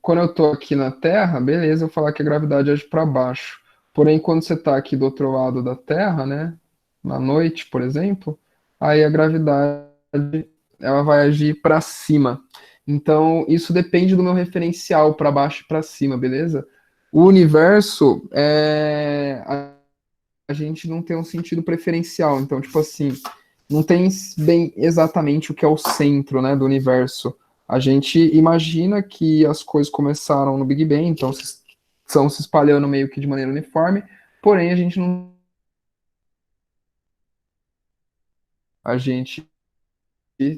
Quando eu tô aqui na Terra, beleza, eu falar que a gravidade age para baixo. Porém, quando você está aqui do outro lado da Terra, né? Na noite, por exemplo, aí a gravidade ela vai agir para cima. Então, isso depende do meu referencial para baixo e para cima, beleza? O universo a gente não tem um sentido preferencial. Então, tipo assim, não tem bem exatamente o que é o centro, né, do universo. A gente imagina que as coisas começaram no Big Bang, então estão se espalhando meio que de maneira uniforme, porém a gente não. A gente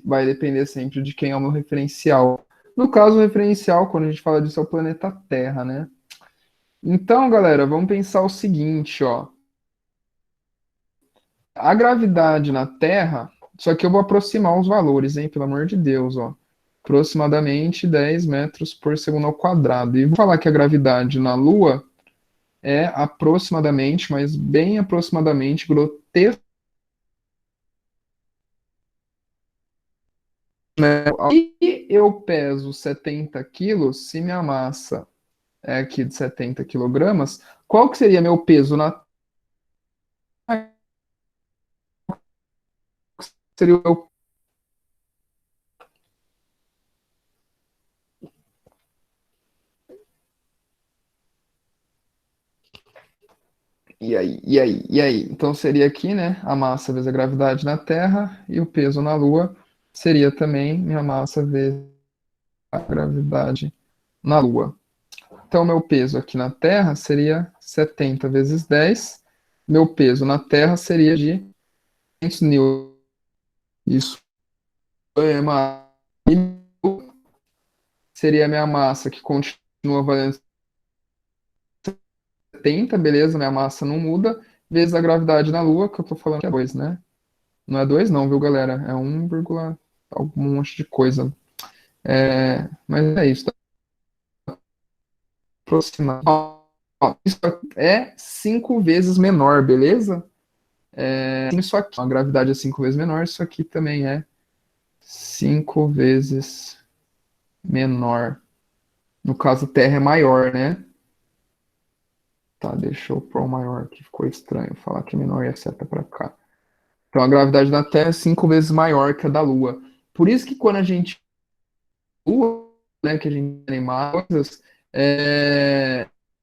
vai depender sempre de quem é o meu referencial. No caso, o referencial, quando a gente fala disso, é o planeta Terra, né? Então, galera, vamos pensar o seguinte, ó. A gravidade na Terra, só que eu vou aproximar os valores, hein? Pelo amor de Deus, ó. Aproximadamente 10 metros por segundo ao quadrado. E vou falar que a gravidade na Lua é aproximadamente, mas bem aproximadamente, grotesco, né? E eu peso 70 quilos, se minha massa é aqui de 70 quilogramas, qual que seria meu peso na seria o meu. E aí, e aí, e aí? Então seria aqui, né, a massa vezes a gravidade na Terra e o peso na Lua seria também minha massa vezes a gravidade na Lua. Então meu peso aqui na Terra seria 70 vezes 10. Meu peso na Terra seria de 500 newtons. Isso é uma seria a minha massa que continua valendo 70, beleza? Minha massa não muda, vezes a gravidade na Lua, que eu tô falando que é 2, né? Não é 2 não, viu, galera? É 1, algum monte de coisa. Mas é isso, tá aproximado. Ó, isso é 5 vezes menor, beleza? Isso aqui, a gravidade é 5 vezes menor, isso aqui também é 5 vezes menor. No caso, Terra é maior, né? Tá, deixa eu pôr o maior, que ficou estranho falar que é menor e a seta para cá. Então, a gravidade da Terra é 5 vezes maior que a da Lua. Por isso que quando a gente Lua, né, que a gente tem coisas,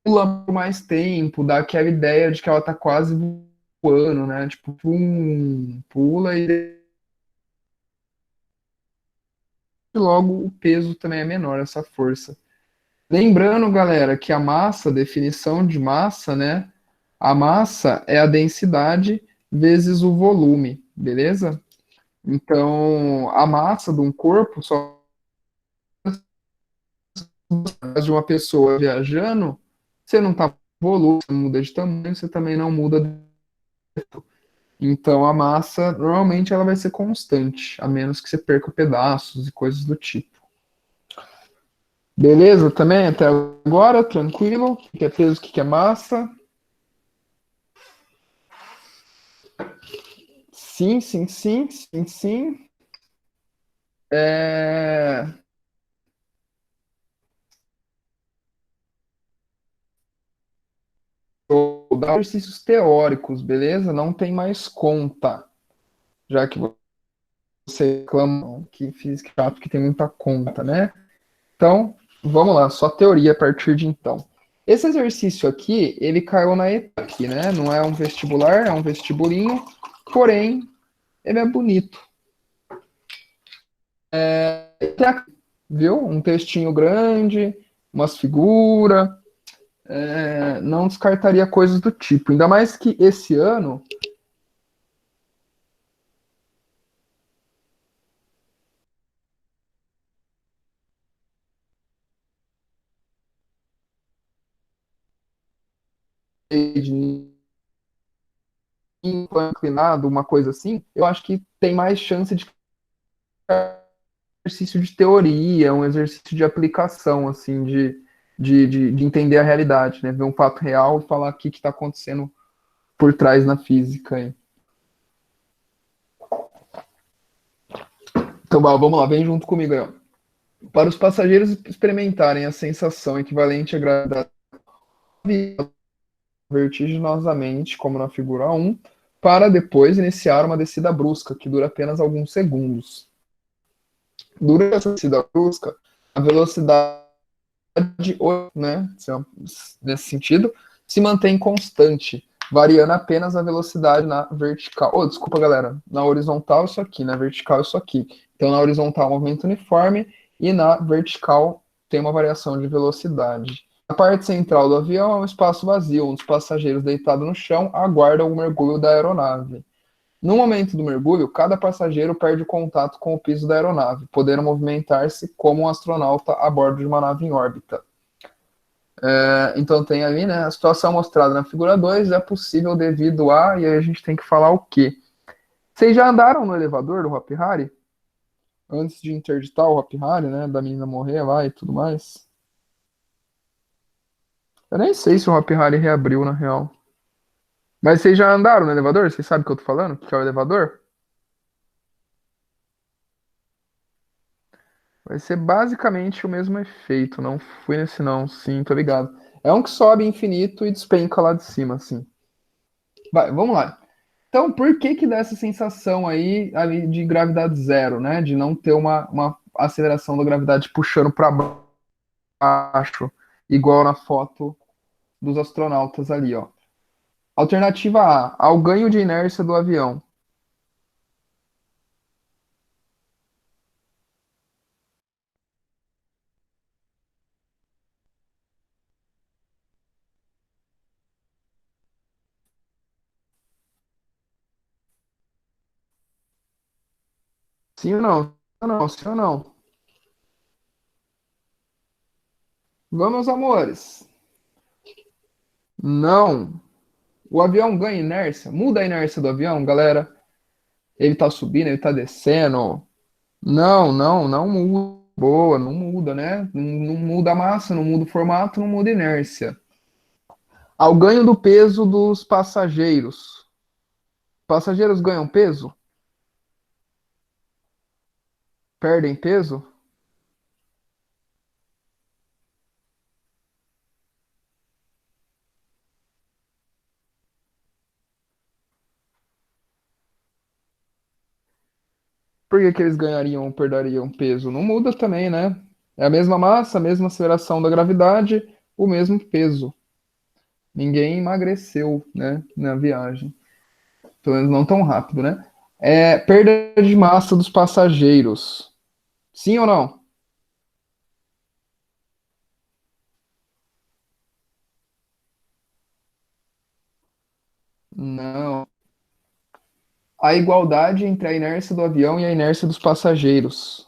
pula por mais tempo, dá aquela ideia de que ela tá quase voando, né? Tipo, pum, pula e logo o peso também é menor, essa força. Lembrando, galera, que a massa, definição de massa, né? A massa é a densidade vezes o volume, beleza? Então, a massa de um corpo só de uma pessoa viajando, você não tá volume, você muda de tamanho, você também não muda. Então, a massa normalmente ela vai ser constante, a menos que você perca pedaços e coisas do tipo. Beleza? Também até agora, tranquilo? O que é peso, o que é massa? Sim, sim, sim, sim, sim. É... Vou dar exercícios teóricos, beleza? Não tem mais conta, já que você reclama que física é chato, que tem muita conta, né? Então, vamos lá, só teoria a partir de então. Esse exercício aqui, ele caiu na ETAC, né? Não é um vestibular, é um vestibulinho, porém, ele é bonito. Viu? Um textinho grande, umas figuras, não descartaria coisas do tipo. Ainda mais que esse ano de inclinado, uma coisa assim, eu acho que tem mais chance de exercício de teoria, um exercício de aplicação, assim, de entender a realidade, né? Ver um fato real e falar o que está acontecendo por trás na física. Aí. Então, vamos lá, vem junto comigo aí. Ó. Para os passageiros experimentarem a sensação equivalente à gravidade vertiginosamente, como na figura 1, para depois iniciar uma descida brusca, que dura apenas alguns segundos. Durante essa descida brusca, a velocidade, né, nesse sentido, se mantém constante, variando apenas a velocidade na vertical. Oh, desculpa, galera. Na horizontal, isso aqui. Na vertical, isso aqui. Então, na horizontal, movimento uniforme. E na vertical, tem uma variação de velocidade. A parte central do avião é um espaço vazio, onde os passageiros deitados no chão aguardam o mergulho da aeronave. No momento do mergulho, cada passageiro perde o contato com o piso da aeronave, podendo movimentar-se como um astronauta a bordo de uma nave em órbita. Então tem ali, né, a situação mostrada na figura 2 é possível devido a, e aí a gente tem que falar o quê? Vocês já andaram no elevador do Hopi Hari? Antes de interditar o Hopi Hari, né, da menina morrer lá e tudo mais? Eu nem sei se o Hopi Hari reabriu, na real. Mas vocês já andaram no elevador? Vocês sabem o que eu tô falando? O que é o elevador? Vai ser basicamente o mesmo efeito. Não fui nesse não, sim, tô ligado. É um que sobe infinito e despenca lá de cima, assim. Vai, vamos lá. Então, por que que dá essa sensação aí ali de gravidade zero, né? De não ter uma aceleração da gravidade puxando para baixo, igual na foto dos astronautas ali, ó. Alternativa A, ao ganho de inércia do avião. Sim ou não? Sim ou não? Sim ou não? Vamos, amores. Não. O avião ganha inércia. Muda a inércia do avião, galera. Ele tá subindo, ele tá descendo. Não, não, não muda. Boa, não muda, né? Não, não muda a massa, não muda o formato, não muda a inércia. Ao ganho do peso dos passageiros. Passageiros ganham peso? Perdem peso? Por que que eles ganhariam ou perderiam peso? Não muda também, né? É a mesma massa, a mesma aceleração da gravidade, o mesmo peso. Ninguém emagreceu, né, na viagem. Pelo menos não tão rápido, né? Perda de massa dos passageiros. Sim ou não? Não. A igualdade entre a inércia do avião e a inércia dos passageiros.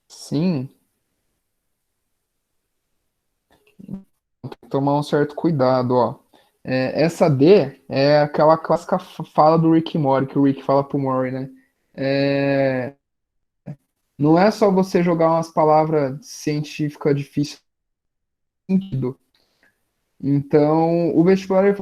Sim, tem que tomar um certo cuidado, ó. Essa D é aquela clássica fala do Rick e Morty, que o Rick fala pro Morty, né? É, não é só você jogar umas palavras científicas difíceis no sentido. Então, o vestibular é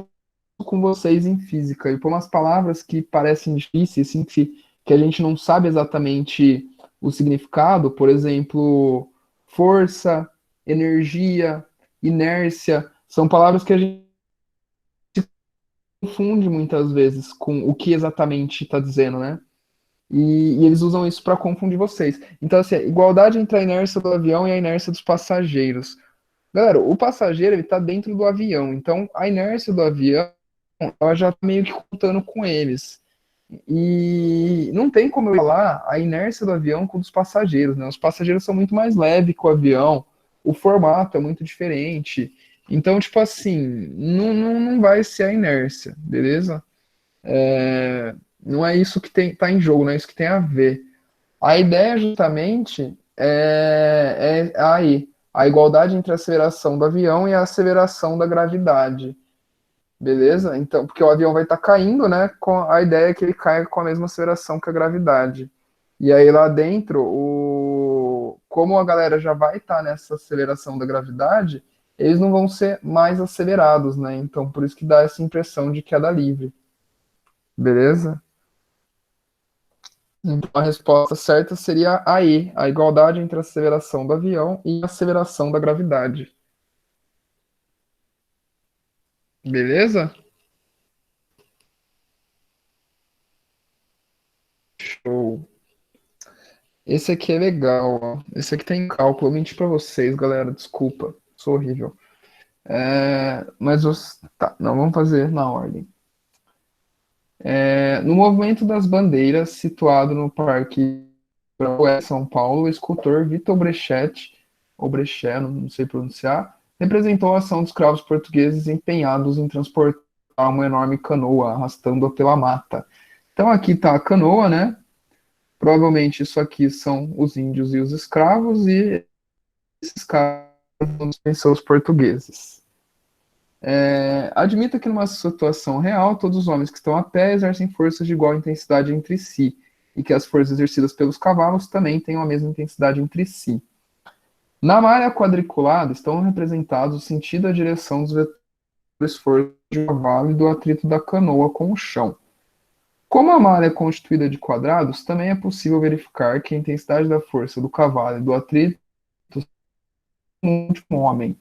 com vocês em física e por umas palavras que parecem difíceis, assim, que a gente não sabe exatamente o significado, por exemplo, força, energia, inércia, são palavras que a gente confunde muitas vezes com o que exatamente está dizendo, né? E eles usam isso para confundir vocês. Então, assim, igualdade entre a inércia do avião e a inércia dos passageiros. Galera, o passageiro ele está dentro do avião, então a inércia do avião ela já tá meio que contando com eles. E não tem como eu falar a inércia do avião com os passageiros, né? Os passageiros são muito mais leves que o avião, o formato é muito diferente. Então, tipo assim, não vai ser a inércia, beleza? Não é isso que tá em jogo, não é isso que tem a ver. A ideia justamente é aí, a igualdade entre a aceleração do avião e a aceleração da gravidade. Beleza? Então, porque o avião vai estar caindo, né? Com a ideia é que ele caia com a mesma aceleração que a gravidade. E aí lá dentro, como a galera já vai estar nessa aceleração da gravidade, eles não vão ser mais acelerados, né? Então, por isso que dá essa impressão de queda livre. Beleza? Então, a resposta certa seria a E, a igualdade entre a aceleração do avião e a aceleração da gravidade. Beleza? Show. Esse aqui é legal, ó. Esse aqui tem cálculo. Eu menti pra vocês, galera. Desculpa. Sou horrível. Tá, não, vamos fazer na ordem. No movimento das bandeiras, situado no Parque Ibirapuera, São Paulo, o escultor Vitor Brecht, ou Brecht, não sei pronunciar, representou a ação dos escravos portugueses empenhados em transportar uma enorme canoa, arrastando-a pela mata. Então aqui está a canoa, né? Provavelmente isso aqui são os índios e os escravos, e esses caras são os portugueses. Admita que numa situação real, todos os homens que estão a pé exercem forças de igual intensidade entre si, e que as forças exercidas pelos cavalos também tenham a mesma intensidade entre si. Na malha quadriculada estão representados o sentido e a direção dos vetores esforço do cavalo e do atrito da canoa com o chão. Como a malha é constituída de quadrados, também é possível verificar que a intensidade da força do cavalo e do atrito são de um homem.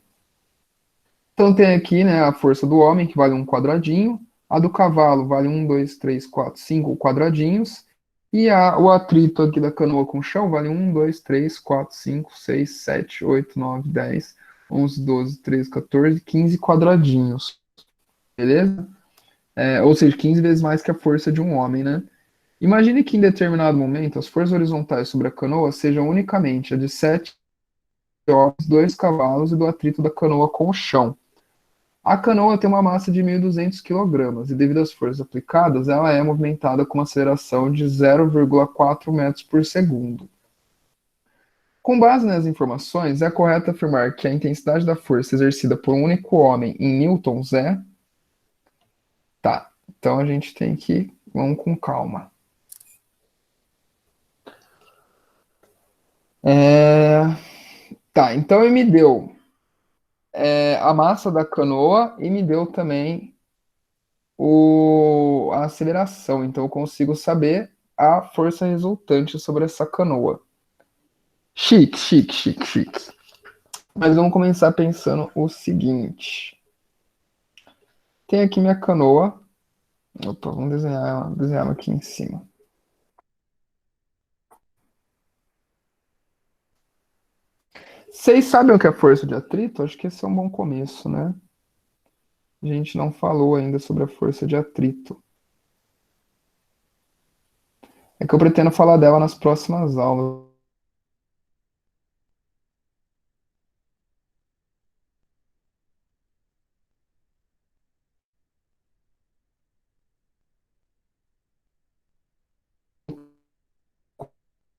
Então tem aqui, né, a força do homem, que vale um quadradinho, a do cavalo vale 1, 2, 3, 4, 5 quadradinhos, e o atrito aqui da canoa com o chão vale 1, 2, 3, 4, 5, 6, 7, 8, 9, 10, 11, 12, 13, 14, 15 quadradinhos. Beleza? Ou seja, 15 vezes mais que a força de um homem, né? Imagine que em determinado momento as forças horizontais sobre a canoa sejam unicamente a de 7 homens, 2 cavalos e do atrito da canoa com o chão. A canoa tem uma massa de 1.200 kg e, devido às forças aplicadas, ela é movimentada com uma aceleração de 0,4 metros por segundo. Com base nas informações, é correto afirmar que a intensidade da força exercida por um único homem em newtons é... Tá, então a gente tem que... Vamos com calma. Tá, então ele me deu a massa da canoa e me deu também a aceleração. Então eu consigo saber a força resultante sobre essa canoa. Chique, chique, chique, chique. Mas vamos começar pensando o seguinte. Tem aqui minha canoa. Opa, vamos desenhar ela aqui em cima. Vocês sabem o que é força de atrito? Acho que esse é um bom começo, né? A gente não falou ainda sobre a força de atrito. É que eu pretendo falar dela nas próximas aulas.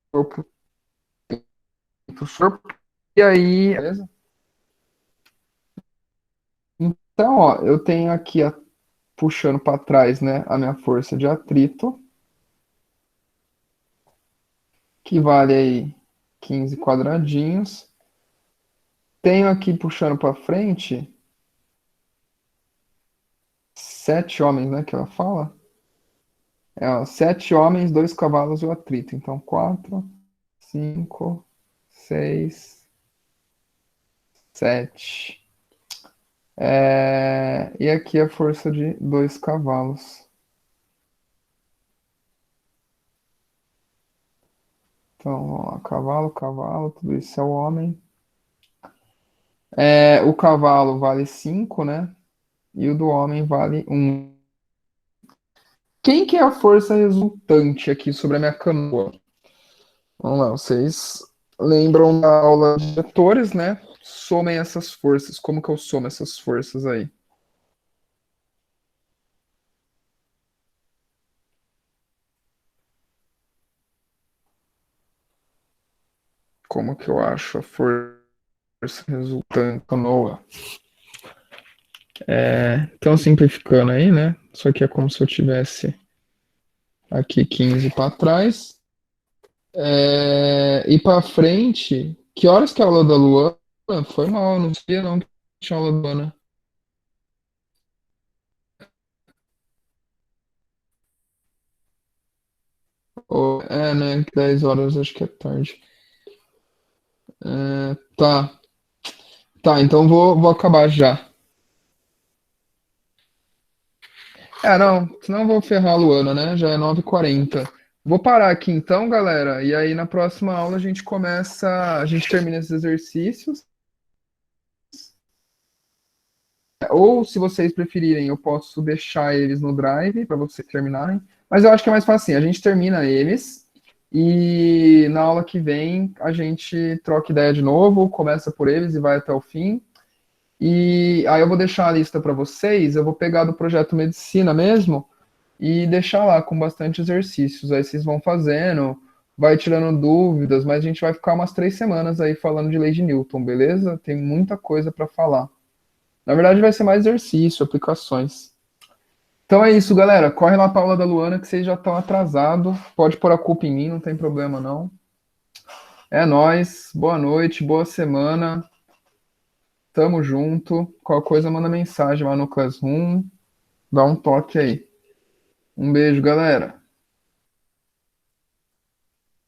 Corpo, professor. E aí, beleza? Então, ó, eu tenho aqui, puxando para trás, né, a minha força de atrito, que vale aí 15 quadradinhos. Tenho aqui, puxando para frente, 7 homens, né, que ela fala. Ó, 7 homens, 2 cavalos e o atrito. Então, 4, 5, 6, 7. E aqui a força de 2 cavalos. Então, vamos lá, cavalo, cavalo, tudo isso é o homem. O cavalo vale 5, né? E o do homem vale 1. Quem que é a força resultante aqui sobre a minha canoa? Vamos lá, vocês lembram da aula de vetores, né? Somem essas forças. Como que eu somo essas forças aí? Como que eu acho a força resultante do Noah? Então, simplificando aí, né? Isso aqui é como se eu tivesse aqui 15 para trás. E para frente, que horas que é a aula da Luana? Foi mal, não sabia não que tinha aula da Luana. Né? 10 horas acho que é tarde. Tá, tá, então vou acabar já. Não, senão eu vou ferrar a Luana, né? Já é 9h40. Vou parar aqui então, galera. E aí na próxima aula a gente começa, a gente termina esses exercícios. Ou, se vocês preferirem, eu posso deixar eles no Drive para vocês terminarem. Mas eu acho que é mais fácil assim. A gente termina eles e na aula que vem a gente troca ideia de novo, começa por eles e vai até o fim. E aí eu vou deixar a lista para vocês. Eu vou pegar do projeto Medicina mesmo e deixar lá com bastante exercícios. Aí vocês vão fazendo, vai tirando dúvidas, mas a gente vai ficar umas 3 semanas aí falando de lei de Newton, beleza? Tem muita coisa para falar. Na verdade, vai ser mais exercício, aplicações. Então é isso, galera. Corre lá pra aula da Luana que vocês já estão atrasados. Pode pôr a culpa em mim, não tem problema não. É nóis. Boa noite, boa semana. Tamo junto. Qualquer coisa, manda mensagem lá no Classroom. Dá um toque aí. Um beijo, galera.